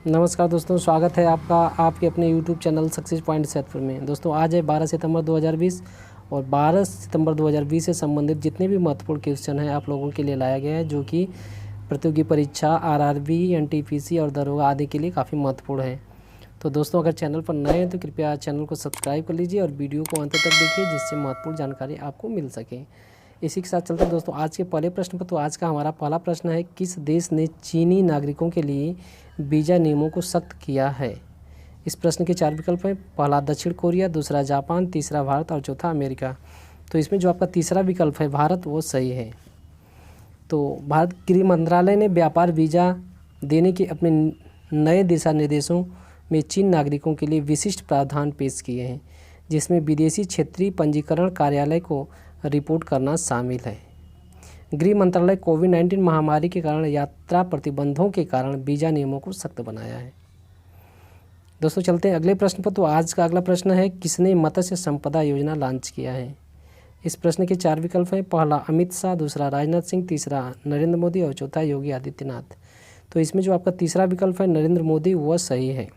नमस्कार दोस्तों, स्वागत है आपका आपके अपने YouTube चैनल सक्सेस पॉइंट सेटफर में। दोस्तों आज है 12 सितंबर 2020 और 12 सितंबर 2020 से संबंधित जितने भी महत्वपूर्ण क्वेश्चन हैं आप लोगों के लिए लाया गया है, जो कि प्रतियोगी परीक्षा, आरआरबी, एनटीपीसी और दरोगा आदि के लिए काफ़ी महत्वपूर्ण है। तो दोस्तों अगर चैनल पर नए हैं तो कृपया चैनल को सब्सक्राइब कर लीजिए और वीडियो को अंत तक देखिए, जिससे महत्वपूर्ण जानकारी आपको मिल सके। इसी के साथ चलते हैं दोस्तों आज के पहले प्रश्न पर। तो आज का हमारा पहला प्रश्न है, किस देश ने चीनी नागरिकों के लिए वीज़ा नियमों को सख्त किया है? इस प्रश्न के 4 विकल्प हैं। पहला दक्षिण कोरिया, दूसरा जापान, तीसरा भारत और चौथा अमेरिका। तो इसमें जो आपका तीसरा विकल्प है भारत, वो सही है। तो भारत गृह मंत्रालय ने व्यापार वीज़ा देने के अपने नए दिशा निर्देशों में चीन नागरिकों के लिए विशिष्ट प्रावधान पेश किए हैं, जिसमें विदेशी क्षेत्रीय पंजीकरण कार्यालय को रिपोर्ट करना शामिल है। गृह मंत्रालय कोविड-19 महामारी के कारण यात्रा प्रतिबंधों के कारण वीज़ा नियमों को सख्त बनाया है। दोस्तों चलते हैं अगले प्रश्न पर। तो आज का अगला प्रश्न है, किसने मत्स्य संपदा योजना लॉन्च किया है? इस प्रश्न के 4 विकल्प हैं। पहला अमित शाह, दूसरा राजनाथ सिंह, तीसरा नरेंद्र मोदी और चौथा योगी आदित्यनाथ। तो इसमें जो आपका तीसरा विकल्प है नरेंद्र मोदी, वह सही है।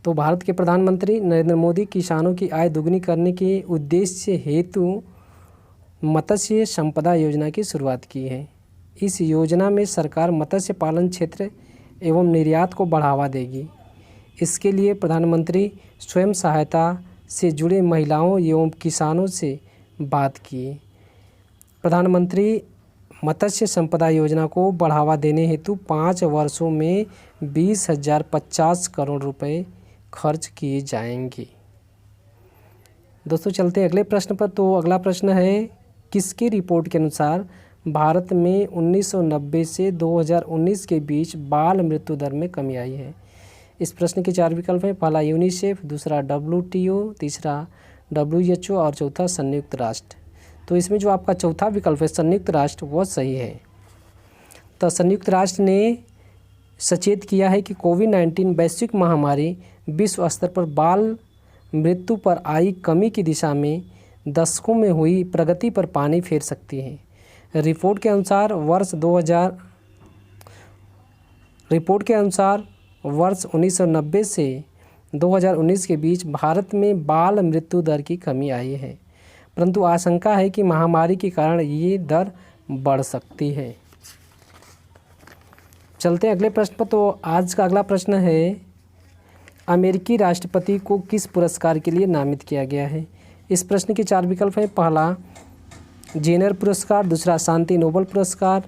तो भारत के प्रधानमंत्री नरेंद्र मोदी किसानों की आय दोगुनी करने के उद्देश्य हेतु मत्स्य संपदा योजना की शुरुआत की है। इस योजना में सरकार मत्स्य पालन क्षेत्र एवं निर्यात को बढ़ावा देगी। इसके लिए प्रधानमंत्री स्वयं सहायता से जुड़े महिलाओं एवं किसानों से बात की। प्रधानमंत्री मत्स्य संपदा योजना को बढ़ावा देने हेतु 5 वर्षों में 20,050 करोड़ रुपए खर्च किए जाएंगे। दोस्तों चलते हैं अगले प्रश्न पर। तो अगला प्रश्न है, किसकी रिपोर्ट के अनुसार भारत में 1990 से 2019 के बीच बाल मृत्यु दर में कमी आई है? इस प्रश्न के 4 विकल्प हैं। पहला यूनिसेफ, दूसरा WTO, तीसरा WHO और चौथा संयुक्त राष्ट्र। तो इसमें जो आपका चौथा विकल्प है संयुक्त राष्ट्र, वह सही है। तो संयुक्त राष्ट्र ने सचेत किया है कि कोविड-19 वैश्विक महामारी विश्व स्तर पर बाल मृत्यु पर आई कमी की दिशा में दशकों में हुई प्रगति पर पानी फेर सकती है। रिपोर्ट के अनुसार वर्ष 1990 से 2019 के बीच भारत में बाल मृत्यु दर की कमी आई है, परंतु आशंका है कि महामारी के कारण ये दर बढ़ सकती है। चलते हैं अगले प्रश्न पर। तो आज का अगला प्रश्न है, अमेरिकी राष्ट्रपति को किस पुरस्कार के लिए नामित किया गया है? इस प्रश्न के 4 विकल्प हैं। पहला जेनर पुरस्कार, दूसरा शांति नोबल पुरस्कार,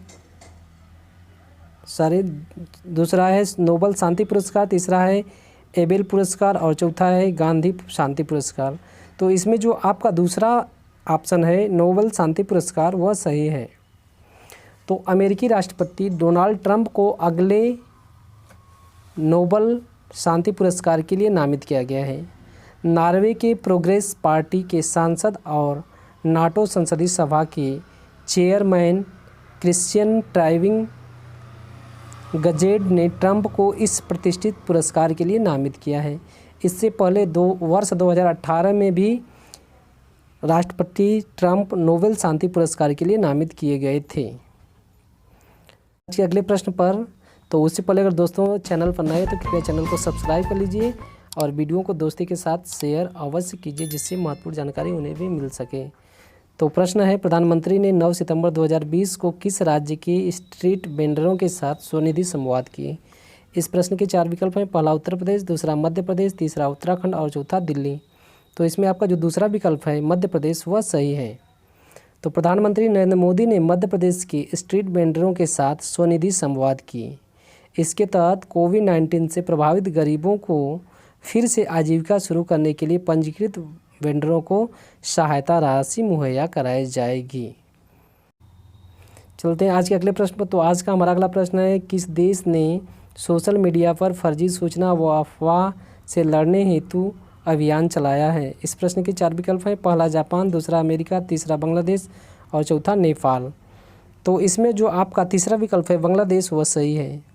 दूसरा है नोबल शांति पुरस्कार, तीसरा है एबेल पुरस्कार और चौथा है गांधी शांति पुरस्कार। तो इसमें जो आपका दूसरा ऑप्शन है नोबल शांति पुरस्कार, वह सही है। तो अमेरिकी राष्ट्रपति डोनाल्ड ट्रंप को अगले नोबल शांति पुरस्कार के लिए नामित किया गया है। नॉर्वे के प्रोग्रेस पार्टी के सांसद और नाटो संसदीय सभा के चेयरमैन क्रिश्चियन ट्राइविंग गजेड ने ट्रंप को इस प्रतिष्ठित पुरस्कार के लिए नामित किया है। इससे पहले वर्ष 2018 में भी राष्ट्रपति ट्रंप नोबेल शांति पुरस्कार के लिए नामित किए गए थे। आज के अगले प्रश्न पर। तो उससे पहले अगर दोस्तों चैनल पर नए तो कृपया चैनल को सब्सक्राइब कर लीजिए और वीडियो को दोस्तों के साथ शेयर अवश्य कीजिए, जिससे महत्वपूर्ण जानकारी उन्हें भी मिल सके। तो प्रश्न है, प्रधानमंत्री ने 9 सितंबर 2020 को किस राज्य के स्ट्रीट वेंडरों के साथ स्वनिधि संवाद किए? इस प्रश्न के 4 विकल्प हैं। पहला उत्तर प्रदेश, दूसरा मध्य प्रदेश, तीसरा उत्तराखंड और चौथा दिल्ली। तो इसमें आपका जो दूसरा विकल्प है मध्य प्रदेश, वह सही है। तो प्रधानमंत्री नरेंद्र मोदी ने मध्य प्रदेश के स्ट्रीट वेंडरों के साथ स्वनिधि संवाद किए। इसके तहत कोविड-19 से प्रभावित गरीबों को फिर से आजीविका शुरू करने के लिए पंजीकृत वेंडरों को सहायता राशि मुहैया कराई जाएगी। चलते हैं आज के अगले प्रश्न पर। तो आज का हमारा अगला प्रश्न है, किस देश ने सोशल मीडिया पर फर्जी सूचना व अफवाह से लड़ने हेतु अभियान चलाया है? इस प्रश्न के 4 विकल्प हैं। पहला जापान, दूसरा अमेरिका, तीसरा बांग्लादेश और चौथा नेपाल। तो इसमें जो आपका तीसरा विकल्प है बांग्लादेश, वह सही है।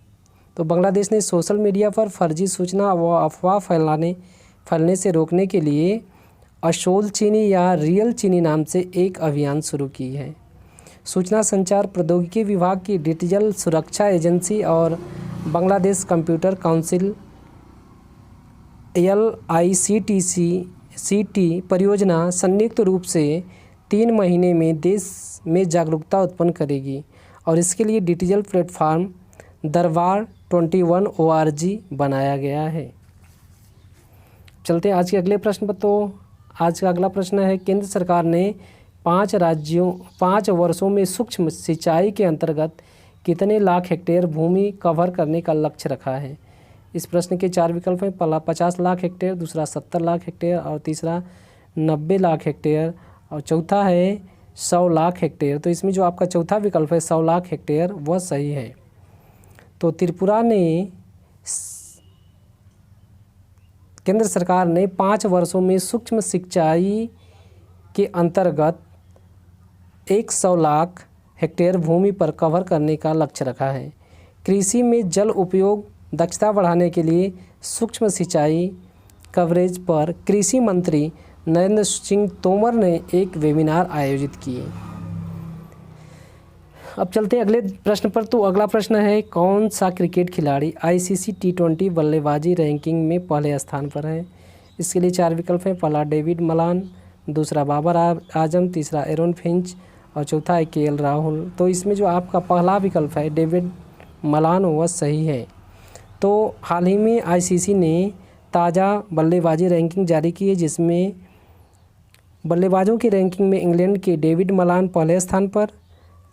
तो बांग्लादेश ने सोशल मीडिया पर फर्जी सूचना व अफवाह फैलने से रोकने के लिए असोल चीनी या रियल चीनी नाम से एक अभियान शुरू की है। सूचना संचार प्रौद्योगिकी विभाग की डिजिटल सुरक्षा एजेंसी और बांग्लादेश कंप्यूटर काउंसिल LICTC परियोजना संयुक्त रूप से 3 महीने में देश में जागरूकता उत्पन्न करेगी और इसके लिए डिजिटल प्लेटफॉर्म दरबार 21 ORG बनाया गया है। चलते हैं आज के अगले प्रश्न पर। तो आज का अगला प्रश्न है, केंद्र सरकार ने 5 वर्षों में सूक्ष्म सिंचाई के अंतर्गत कितने लाख हेक्टेयर भूमि कवर करने का लक्ष्य रखा है। इस प्रश्न के 4 विकल्प हैं। पहला 50 लाख हेक्टेयर, दूसरा 70 लाख हेक्टेयर और तीसरा 90 लाख हेक्टेयर और चौथा है 100 लाख हेक्टेयर। तो इसमें जो आपका चौथा विकल्प है 100 लाख हेक्टेयर वह सही है। तो त्रिपुरा ने केंद्र सरकार ने 5 वर्षों में सूक्ष्म सिंचाई के अंतर्गत 100 लाख हेक्टेयर भूमि पर कवर करने का लक्ष्य रखा है। कृषि में जल उपयोग दक्षता बढ़ाने के लिए सूक्ष्म सिंचाई कवरेज पर कृषि मंत्री नरेंद्र सिंह तोमर ने एक वेबिनार आयोजित किए। अब चलते हैं अगले प्रश्न पर। तो अगला प्रश्न है, कौन सा क्रिकेट खिलाड़ी ICC T20 बल्लेबाजी रैंकिंग में पहले स्थान पर है। इसके लिए 4 विकल्प हैं। पहला डेविड मलान, दूसरा बाबर आजम, तीसरा एरोन फिंच और चौथा है KL राहुल। तो इसमें जो आपका पहला विकल्प है डेविड मलान वह सही है। तो हाल ही में ICC ने ताज़ा बल्लेबाजी रैंकिंग जारी की है, जिसमें बल्लेबाजों की रैंकिंग में इंग्लैंड के डेविड मलान पहले स्थान पर,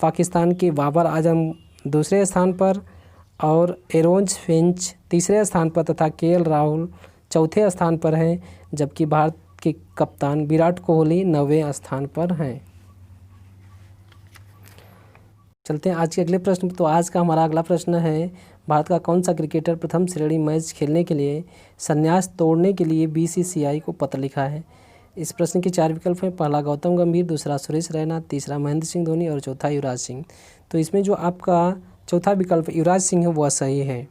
पाकिस्तान के बाबर आजम दूसरे स्थान पर और एरोन फिंच तीसरे स्थान पर तथा KL राहुल चौथे स्थान पर हैं, जबकि भारत के कप्तान विराट कोहली 9वें स्थान पर हैं। चलते हैं आज के अगले प्रश्न। तो आज का हमारा अगला प्रश्न है, भारत का कौन सा क्रिकेटर प्रथम श्रेणी मैच खेलने के लिए संन्यास तोड़ने के लिए BCCI को पत्र लिखा है। इस प्रश्न के 4 विकल्प हैं। पहला गौतम गंभीर, दूसरा सुरेश रैना, तीसरा महेंद्र सिंह धोनी और चौथा युवराज सिंह। तो इसमें जो आपका चौथा विकल्प युवराज सिंह है वह सही है।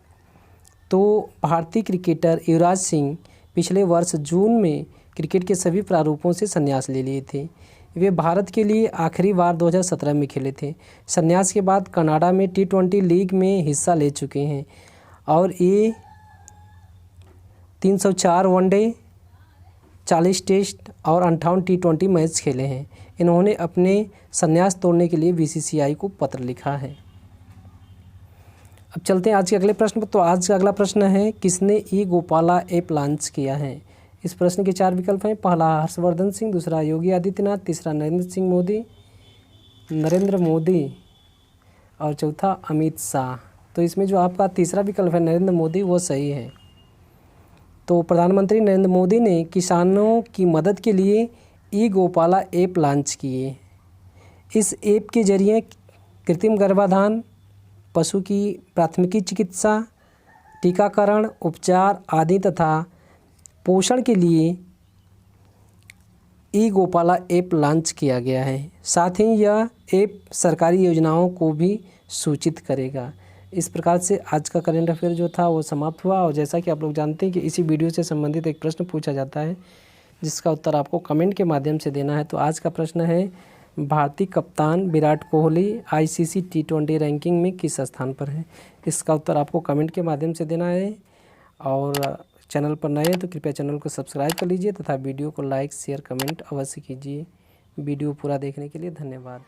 तो भारतीय क्रिकेटर युवराज सिंह पिछले वर्ष जून में क्रिकेट के सभी प्रारूपों से संन्यास ले लिए थे। वे भारत के लिए आखिरी बार 2017 में खेले थे। संन्यास के बाद कनाडा में T20 लीग में हिस्सा ले चुके हैं और ये 304 वनडे, 40 टेस्ट और 58 T20 मैच खेले हैं। इन्होंने अपने संन्यास तोड़ने के लिए BCCI को पत्र लिखा है। अब चलते हैं आज के अगले प्रश्न पर। तो आज का अगला प्रश्न है, किसने ई-गोपाला ऐप लॉन्च किया है। इस प्रश्न के 4 विकल्प हैं। पहला हर्षवर्धन सिंह, दूसरा योगी आदित्यनाथ, तीसरा नरेंद्र मोदी और चौथा अमित शाह। तो इसमें जो आपका तीसरा विकल्प है नरेंद्र मोदी वो सही है। तो प्रधानमंत्री नरेंद्र मोदी ने किसानों की मदद के लिए ई-गोपाला ऐप लॉन्च किए। इस ऐप के जरिए कृत्रिम गर्भाधान, पशु की प्राथमिक चिकित्सा, टीकाकरण, उपचार आदि तथा पोषण के लिए ई-गोपाला ऐप लॉन्च किया गया है। साथ ही यह ऐप सरकारी योजनाओं को भी सूचित करेगा। इस प्रकार से आज का करंट अफेयर जो था वो समाप्त हुआ। और जैसा कि आप लोग जानते हैं कि इसी वीडियो से संबंधित एक प्रश्न पूछा जाता है जिसका उत्तर आपको कमेंट के माध्यम से देना है। तो आज का प्रश्न है, भारतीय कप्तान Virat Kohli ICC T20 ranking में किस स्थान पर है। इसका उत्तर आपको कमेंट के माध्यम से देना है। और चैनल पर नए हैं तो कृपया चैनल को सब्सक्राइब कर लीजिए तथा वीडियो को लाइक, शेयर, कमेंट अवश्य कीजिए। वीडियो पूरा देखने के लिए धन्यवाद।